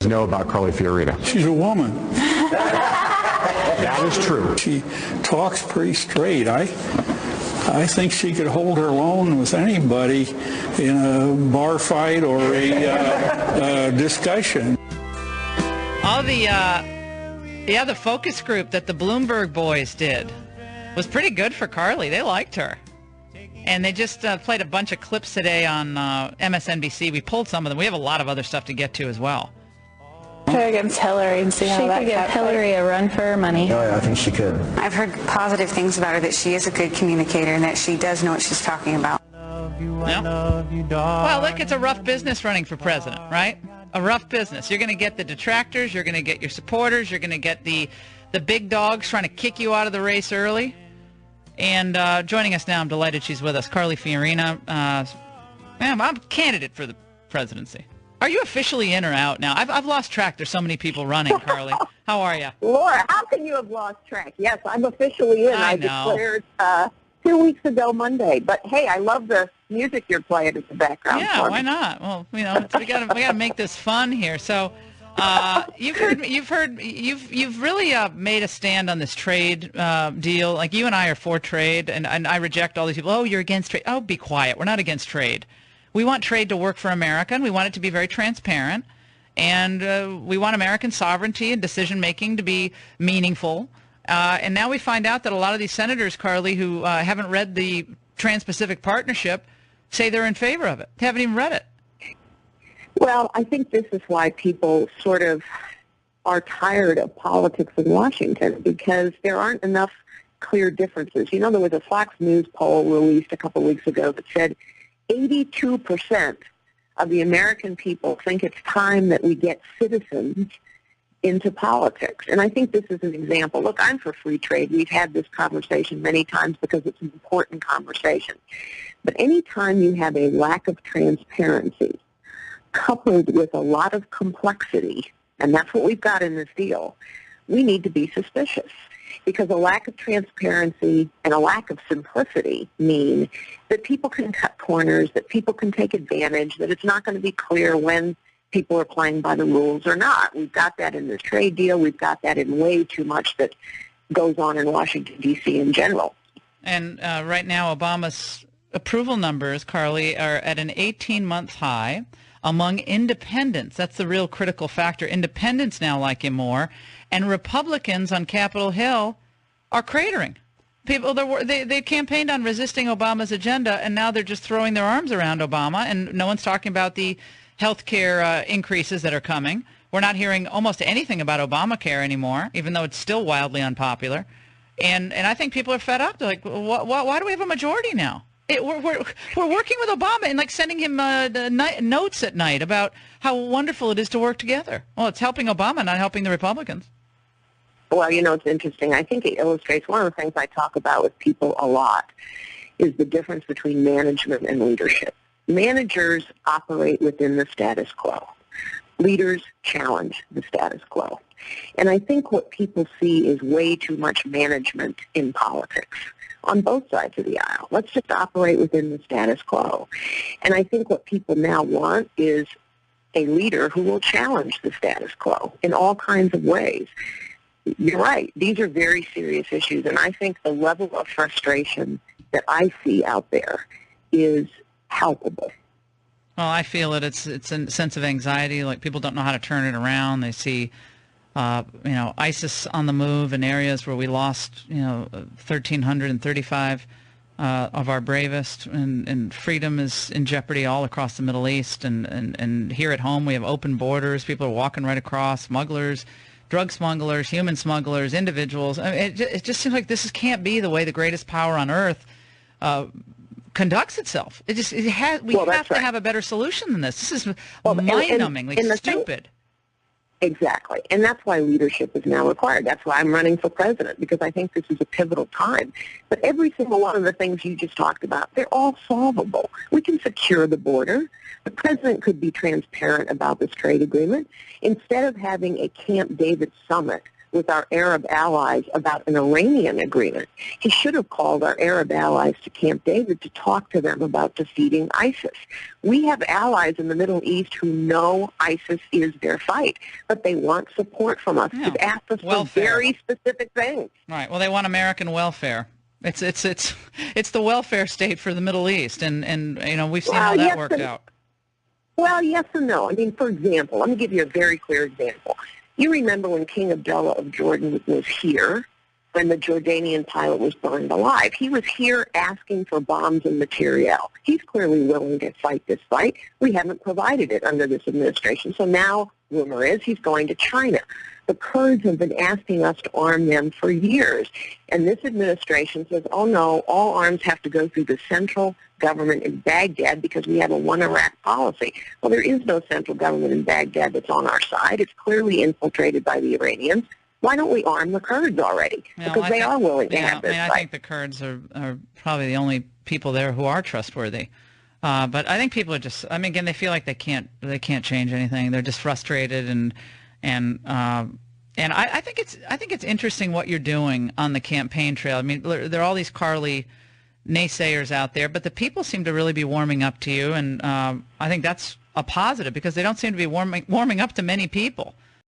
know about Carly Fiorina? She's a woman. That is true. She talks pretty straight. I think she could hold her own with anybody in a bar fight or a discussion. All the focus group that the Bloomberg boys did was pretty good for Carly. They liked her. And they just played a bunch of clips today on MSNBC. We pulled some of them. We have a lot of other stuff to get to as well. Her against Hillary and see how that could give Hillary a run for her money. Oh, yeah, I think she could. I've heard positive things about her, that she is a good communicator and that she does know what she's talking about. Yeah. Well, look, it's a rough business running for president, right? A rough business. You're going to get the detractors. You're going to get your supporters. You're going to get the big dogs trying to kick you out of the race early. And joining us now, I'm delighted she's with us, Carly Fiorina. Ma'am, I'm a candidate for the presidency. Are you officially in or out now? I've lost track. There's so many people running, Carly. How are you? Laura, how can you have lost track? Yes, I'm officially in. I declared 2 weeks ago Monday. But hey, I love the music you're playing in the background. Yeah, why not? Well, we got to make this fun here. So, you've really made a stand on this trade deal. Like, you and I are for trade, and I reject all these people. Oh, you're against trade. Oh, be quiet. We're not against trade. We want trade to work for America, and we want it to be very transparent. And we want American sovereignty and decision-making to be meaningful. And now we find out that a lot of these senators, Carly, who haven't read the Trans-Pacific Partnership, say they're in favor of it. They haven't even read it. Well, I think this is why people sort of are tired of politics in Washington, because there aren't enough clear differences. You know, there was a Fox News poll released a couple weeks ago that said 82% of the American people think it's time that we get citizens into politics. And I think this is an example. Look, I'm for free trade. We've had this conversation many times because it's an important conversation. But any time you have a lack of transparency coupled with a lot of complexity, and that's what we've got in this deal, we need to be suspicious, because a lack of transparency and a lack of simplicity mean that people can cut corners, that people can take advantage, that it's not going to be clear when people are playing by the rules or not. We've got that in this trade deal. We've got that in way too much that goes on in Washington, D.C. in general. And right now, Obama's approval numbers, Carly, are at an 18-month high among independents. That's the real critical factor. Independents now like him more, and Republicans on Capitol Hill are cratering. People, they campaigned on resisting Obama's agenda, and now they're just throwing their arms around Obama, and no one's talking about the health care increases that are coming. We're not hearing almost anything about Obamacare anymore, even though it's still wildly unpopular. And I think people are fed up. They're like, why do we have a majority now? We're working with Obama and like sending him notes at night about how wonderful it is to work together. Well, it's helping Obama, not helping the Republicans. Well, you know, it's interesting. I think it illustrates one of the things I talk about with people a lot is the difference between management and leadership. Managers operate within the status quo. Leaders challenge the status quo. And I think what people see is way too much management in politics on both sides of the aisle. Let's just operate within the status quo. And I think what people now want is a leader who will challenge the status quo in all kinds of ways. You're right. These are very serious issues, and I think the level of frustration that I see out there is palpable. Well, I feel it. It's a sense of anxiety. Like, people don't know how to turn it around. They see, ISIS on the move in areas where we lost, 1,335 of our bravest, and freedom is in jeopardy all across the Middle East. And here at home, we have open borders. People are walking right across. Smugglers, drug smugglers, human smugglers, individuals. I mean, it just seems like this can't be the way the greatest power on earth conducts itself. We have to have a better solution than this. This is mind-numbingly stupid. Exactly. And that's why leadership is now required. That's why I'm running for president, because I think this is a pivotal time. But every single one of the things you just talked about, they're all solvable. We can secure the border. The president could be transparent about this trade agreement. Instead of having a Camp David summit with our Arab allies about an Iranian agreement. He should have called our Arab allies to Camp David to talk to them about defeating ISIS. We have allies in the Middle East who know ISIS is their fight, but they want support from us. They've asked us for very specific things. Right. Well, they want American welfare. It's the welfare state for the Middle East, and you know, we've seen how that worked out. Well, yes and no. I mean, for example, let me give you a very clear example. You remember when King Abdullah of Jordan was here, when the Jordanian pilot was burned alive. He was here asking for bombs and materiel. He's clearly willing to fight this fight. We haven't provided it under this administration. So now, rumor is, he's going to China. The Kurds have been asking us to arm them for years. And this administration says, oh no, all arms have to go through the central government in Baghdad because we have a one Iraq policy. Well, there is no central government in Baghdad that's on our side. It's clearly infiltrated by the Iranians. Why don't we arm the Kurds already? Because they are willing to have this fight. I think the Kurds are probably the only people there who are trustworthy. But I think people are just, I mean, again, they feel like they can't change anything. They're just frustrated, and I think it's interesting what you're doing on the campaign trail. I mean, there are all these Carly naysayers out there, but the people seem to really be warming up to you, and I think that's a positive because they don't seem to be warming up to many people.